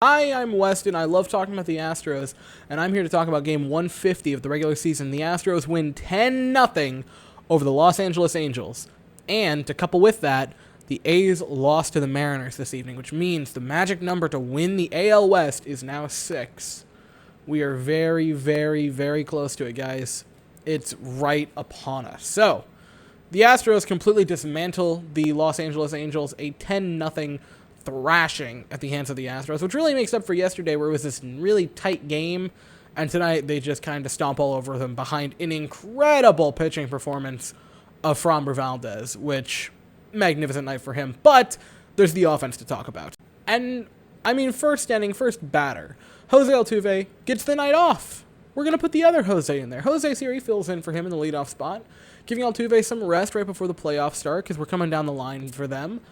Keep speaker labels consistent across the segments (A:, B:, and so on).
A: Hi, I'm Weston. I love talking about the Astros, and I'm here to talk about game 150 of the regular season. The Astros win 10-0 over the Los Angeles Angels. And to couple with that, the A's lost to the Mariners this evening, which means the magic number to win the AL West is now 6. We are very, very, very close to it, guys. It's right upon us. So, the Astros completely dismantle the Los Angeles Angels, a 10-0 thrashing at the hands of the Astros, which really makes up for yesterday where it was this really tight game, and tonight they just kind of stomp all over them behind an incredible pitching performance of Marwin Gonzales, which, magnificent night for him, but there's the offense to talk about. And, I mean, first batter, Jose Altuve gets the night off. We're going to put the other Jose in there. Jose Siri fills in for him in the leadoff spot, giving Altuve some rest right before the playoffs start because we're coming down the line for them.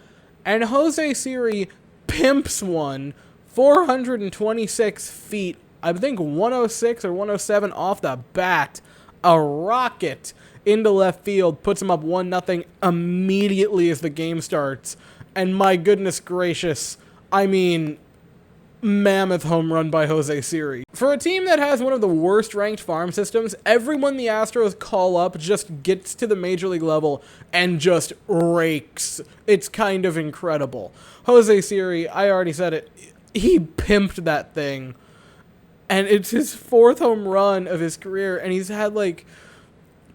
A: And Jose Siri pimps one 426 feet, I think 106 or 107 off the bat. A rocket into left field, puts him up 1-0 immediately as the game starts. And my goodness gracious, I mean, mammoth home run by Jose Siri. For a team that has one of the worst ranked farm systems, everyone the Astros call up just gets to the major league level and just rakes. It's kind of incredible. Jose Siri, I already said it, he pimped that thing. And it's his 4th home run of his career, and he's had like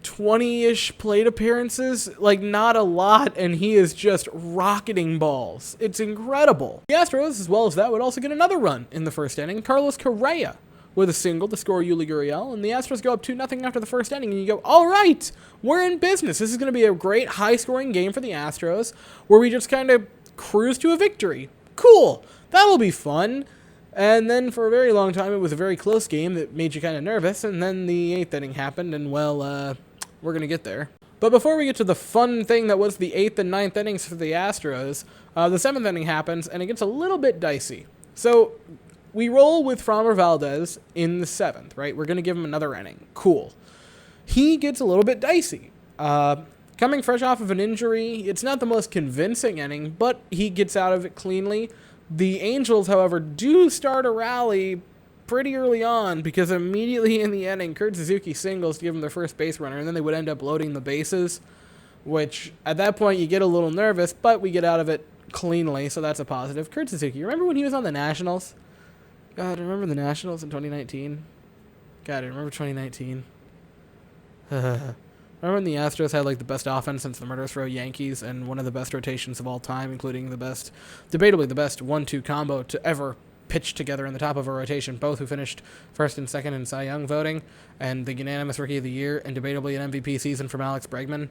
A: 20-ish plate appearances, like not a lot, and he is just rocketing balls. It's incredible. The Astros, as well as that, would also get another run in the first inning. Carlos Correa with a single to score Yuli Gurriel, and the Astros go up 2-0 after the first inning, and you go, all right, we're in business. This is going to be a great high-scoring game for the Astros, where we just kind of cruise to a victory. Cool. That'll be fun. And then for a very long time, it was a very close game that made you kind of nervous, and then the 8th inning happened, and well, we're going to get there. But before we get to the fun thing that was the 8th and 9th innings for the Astros, the 7th inning happens, and it gets a little bit dicey. So we roll with Framber Valdez in the 7th, right? We're going to give him another inning. Cool. He gets a little bit dicey. Coming fresh off of an injury, it's not the most convincing inning, but he gets out of it cleanly. The Angels, however, do start a rally pretty early on because immediately in the inning, Kurt Suzuki singles to give him their first base runner, and then they would end up loading the bases, which at that point you get a little nervous, but we get out of it cleanly, so that's a positive. Kurt Suzuki, remember when he was on the Nationals? God, remember the Nationals in 2019? God, I remember 2019. Remember when the Astros had like the best offense since the Murderous Row Yankees and one of the best rotations of all time, including debatably the best 1-2 combo to ever pitch together in the top of a rotation, both who finished first and second in Cy Young voting, and the unanimous Rookie of the Year, and debatably an MVP season from Alex Bregman.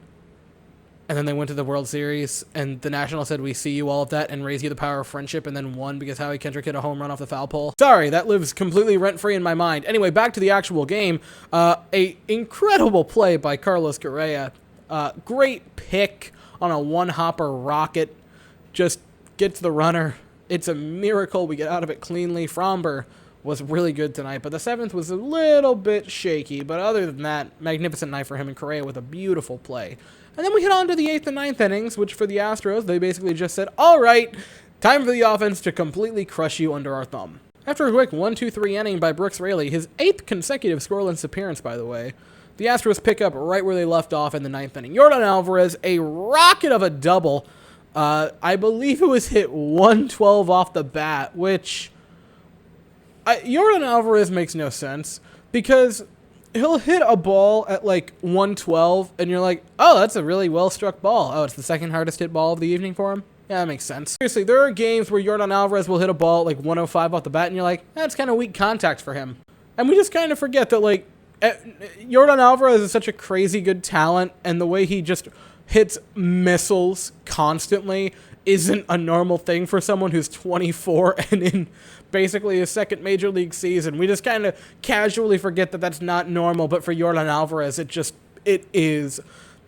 A: And then they went to the World Series, and the Nationals said, we see you all of that and raise you the power of friendship, and then won because Howie Kendrick hit a home run off the foul pole. Sorry, that lives completely rent-free in my mind. Anyway, back to the actual game. A incredible play by Carlos Correa. Great pick on a one-hopper rocket. Just gets the runner. It's a miracle we get out of it cleanly. Framber was really good tonight, but the 7th was a little bit shaky. But other than that, magnificent night for him and Correa with a beautiful play. And then we hit on to the 8th and 9th innings, which for the Astros, they basically just said, all right, time for the offense to completely crush you under our thumb. After a quick 1-2-3 inning by Brooks Raley, his 8th consecutive scoreless appearance, by the way, the Astros pick up right where they left off in the 9th inning. Yordan Alvarez, a rocket of a double. I believe it was hit 112 off the bat, which Yordan Alvarez makes no sense because he'll hit a ball at like 112 and you're like, oh, that's a really well struck ball. Oh, it's the second hardest hit ball of the evening for him. Yeah, that makes sense. Seriously, there are games where Yordan Alvarez will hit a ball at like 105 off the bat and you're like, that's kind of weak contact for him. And we just kind of forget that like Yordan Alvarez is such a crazy good talent, and the way he just hits missiles constantly isn't a normal thing for someone who's 24 and in basically his second major league season. We just kind of casually forget that that's not normal, but for Yordan Alvarez, it is.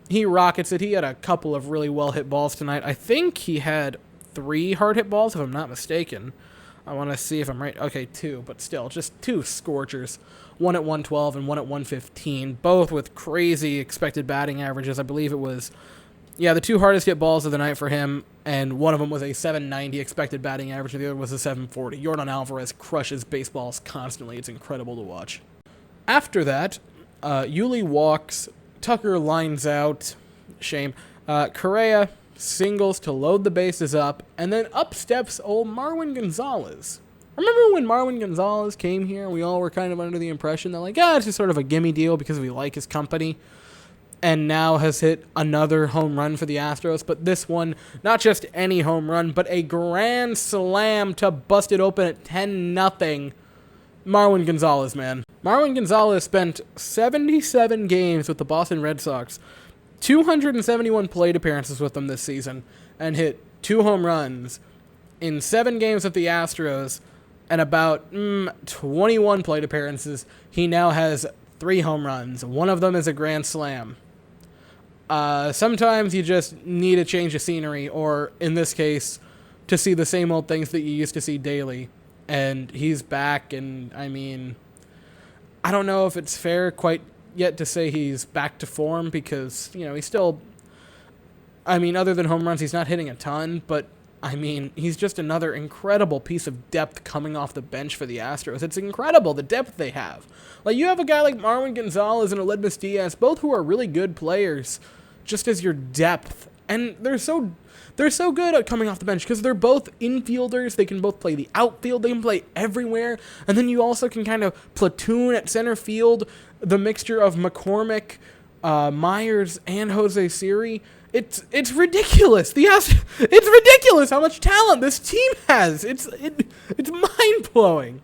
A: He rockets it. He had a couple of really well-hit balls tonight. I think he had 3 hard-hit balls, if I'm not mistaken. I want to see if I'm right. Okay, 2, but still, just 2 scorchers. One at 112 and one at 115, both with crazy expected batting averages. I believe it was Yeah, the two hardest hit balls of the night for him, and one of them was a 790 expected batting average, and the other was a 740. Yordan Alvarez crushes baseballs constantly. It's incredible to watch. After that, Yuli walks, Tucker lines out, shame. Correa singles to load the bases up, and then up steps old Marwin Gonzales. Remember when Marwin Gonzales came here, we all were kind of under the impression that, like, it's just sort of a gimme deal because we like his company, and now has hit another home run for the Astros, but this one, not just any home run, but a grand slam to bust it open at 10-0. Marwin Gonzales, man. Marwin Gonzales spent 77 games with the Boston Red Sox, 271 plate appearances with them this season, and hit 2 home runs in 7 games with the Astros, and about 21 plate appearances. He now has 3 home runs. One of them is a grand slam. Sometimes you just need a change of scenery, or in this case, to see the same old things that you used to see daily. And he's back, and I mean, I don't know if it's fair quite yet to say he's back to form because, he's still, other than home runs, he's not hitting a ton, but he's just another incredible piece of depth coming off the bench for the Astros. It's incredible, the depth they have. Like, you have a guy like Marwin Gonzales and Aledmys Diaz, both who are really good players, just as your depth. And they're so good at coming off the bench because they're both infielders. They can both play the outfield. They can play everywhere. And then you also can kind of platoon at center field the mixture of McCormick, Myers, and Jose Siri. It's ridiculous. It's ridiculous how much talent this team has. It's mind-blowing.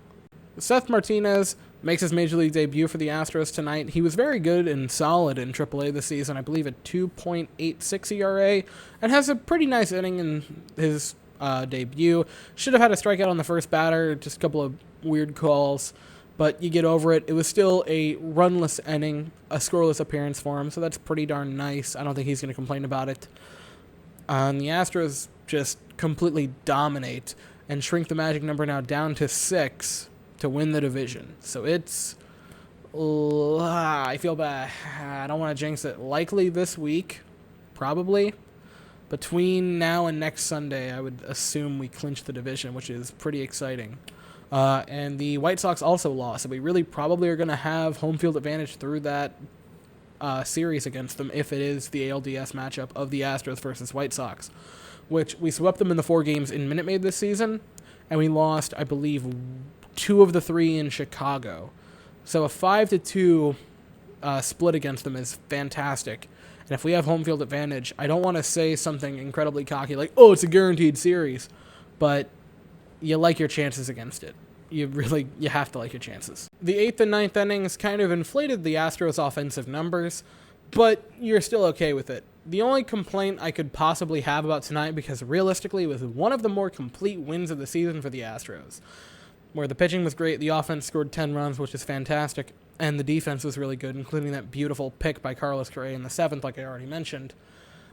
A: Seth Martinez makes his Major League debut for the Astros tonight. He was very good and solid in AAA this season, I believe a 2.86 ERA, and has a pretty nice inning in his debut. Should have had a strikeout on the first batter, just a couple of weird calls, but you get over it. It was still a runless inning, a scoreless appearance for him, so that's pretty darn nice. I don't think he's going to complain about it. The Astros just completely dominate and shrink the magic number now down to 6 to win the division. So it's, I feel bad. I don't want to jinx it. Likely this week, probably. Between now and next Sunday, I would assume we clinch the division, which is pretty exciting. And the White Sox also lost, so we really probably are going to have home field advantage through that series against them if it is the ALDS matchup of the Astros versus White Sox, which we swept them in the 4 games in Minute Maid this season, and we lost, I believe, 2 of the 3 in Chicago. So a 5-2 split against them is fantastic. And if we have home field advantage, I don't want to say something incredibly cocky like, oh, it's a guaranteed series, but you like your chances against it. You have to like your chances. The 8th and 9th innings kind of inflated the Astros' offensive numbers, but you're still okay with it. The only complaint I could possibly have about tonight, because realistically it was one of the more complete wins of the season for the Astros, where the pitching was great, the offense scored 10 runs, which is fantastic, and the defense was really good, including that beautiful pick by Carlos Correa in the 7th, like I already mentioned.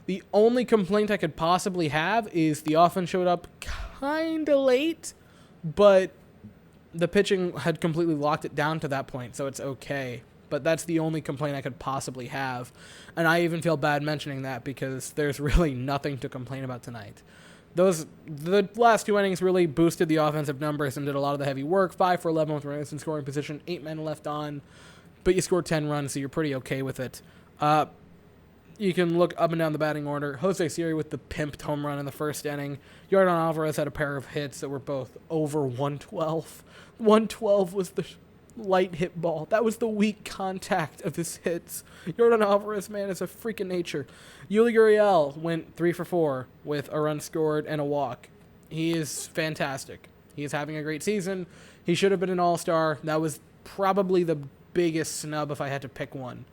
A: The only complaint I could possibly have is the offense showed up kind of late, but the pitching had completely locked it down to that point, so it's okay. But that's the only complaint I could possibly have, and I even feel bad mentioning that because there's really nothing to complain about tonight. The last 2 innings really boosted the offensive numbers and did a lot of the heavy work. 5 for 11 with runners in scoring position, 8 men left on, but you scored 10 runs, so you're pretty okay with it. You can look up and down the batting order. Jose Siri with the pimped home run in the first inning. Yordan Alvarez had a pair of hits that were both over 112. 112 was the light hit ball. That was the weak contact of his hits. Yordan Alvarez, man, is a freak of nature. Yuli Gurriel went 3 for 4 with a run scored and a walk. He is fantastic. He is having a great season. He should have been an all-star. That was probably the biggest snub if I had to pick one.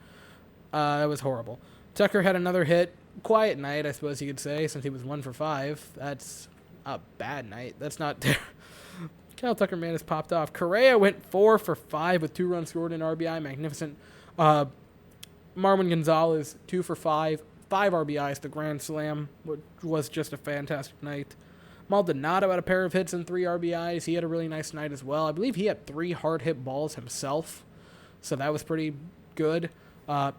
A: That was horrible. Tucker had another hit. Quiet night, I suppose you could say, since he was 1 for 5. That's a bad night. That's not there. Kyle Tucker, man, has popped off. Correa went 4 for 5 with 2 runs scored in RBI. Magnificent. Marwin Gonzales, 2 for 5. 5 RBIs, the grand slam, which was just a fantastic night. Maldonado had a pair of hits and 3 RBIs. He had a really nice night as well. I believe he had 3 hard hit balls himself, so that was pretty good.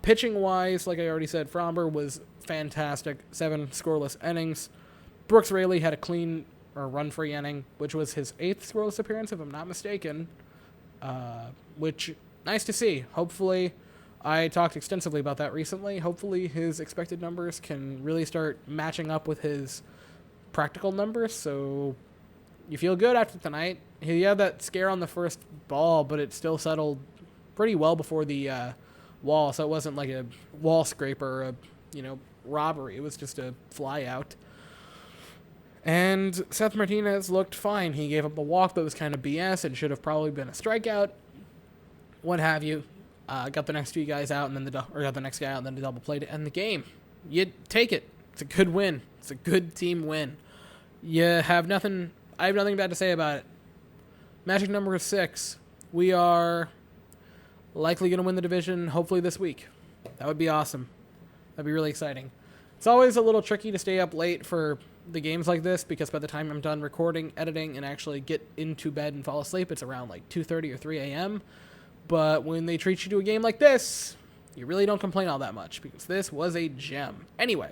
A: Pitching-wise, like I already said, Fromber was fantastic. 7 scoreless innings. Brooks Raley had a clean or run-free inning, which was his 8th scoreless appearance, if I'm not mistaken. Which, nice to see. Hopefully, I talked extensively about that recently. Hopefully, his expected numbers can really start matching up with his practical numbers, so you feel good after tonight. He had that scare on the first ball, but it still settled pretty well before the wall, so it wasn't like a wall scraper or a, robbery. It was just a fly out. And Seth Martinez looked fine. He gave up a walk that was kind of BS. It should have probably been a strikeout, what have you. Got the next few guys out, and then got the next guy out, and then the double play to end the game. You take it. It's a good win. It's a good team win. I have nothing bad to say about it. Magic number 6. We are likely going to win the division, hopefully this week. That would be awesome. That'd be really exciting. It's always a little tricky to stay up late for the games like this, because by the time I'm done recording, editing, and actually get into bed and fall asleep, it's around like 2:30 or 3 a.m., but when they treat you to a game like this, you really don't complain all that much, because this was a gem. Anyway,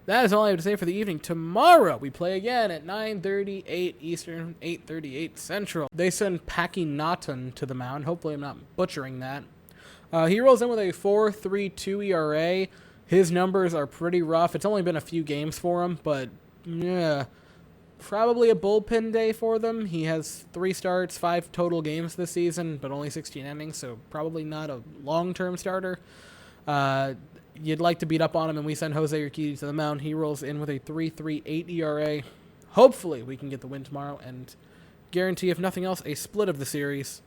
A: that is all I have to say for the evening. Tomorrow, we play again at 9:38 Eastern, 8:38 Central. They send Pakinatan to the mound. Hopefully I'm not butchering that. He rolls in with a 4.32 ERA. His numbers are pretty rough. It's only been a few games for him, but yeah, probably a bullpen day for them. He has 3 starts, 5 total games this season, but only 16 innings, so probably not a long-term starter. You'd like to beat up on him, and we send Jose Urquidy to the mound. He rolls in with a 3.38 ERA. Hopefully we can get the win tomorrow and guarantee, if nothing else, a split of the series.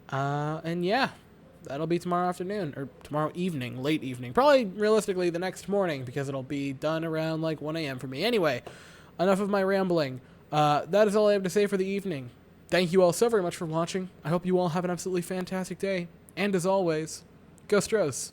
A: And yeah, that'll be tomorrow afternoon, or tomorrow evening, late evening. Probably, realistically, the next morning, because it'll be done around like 1 a.m. for me. Anyway, enough of my rambling. That is all I have to say for the evening. Thank you all so very much for watching. I hope you all have an absolutely fantastic day. And as always, go Astros.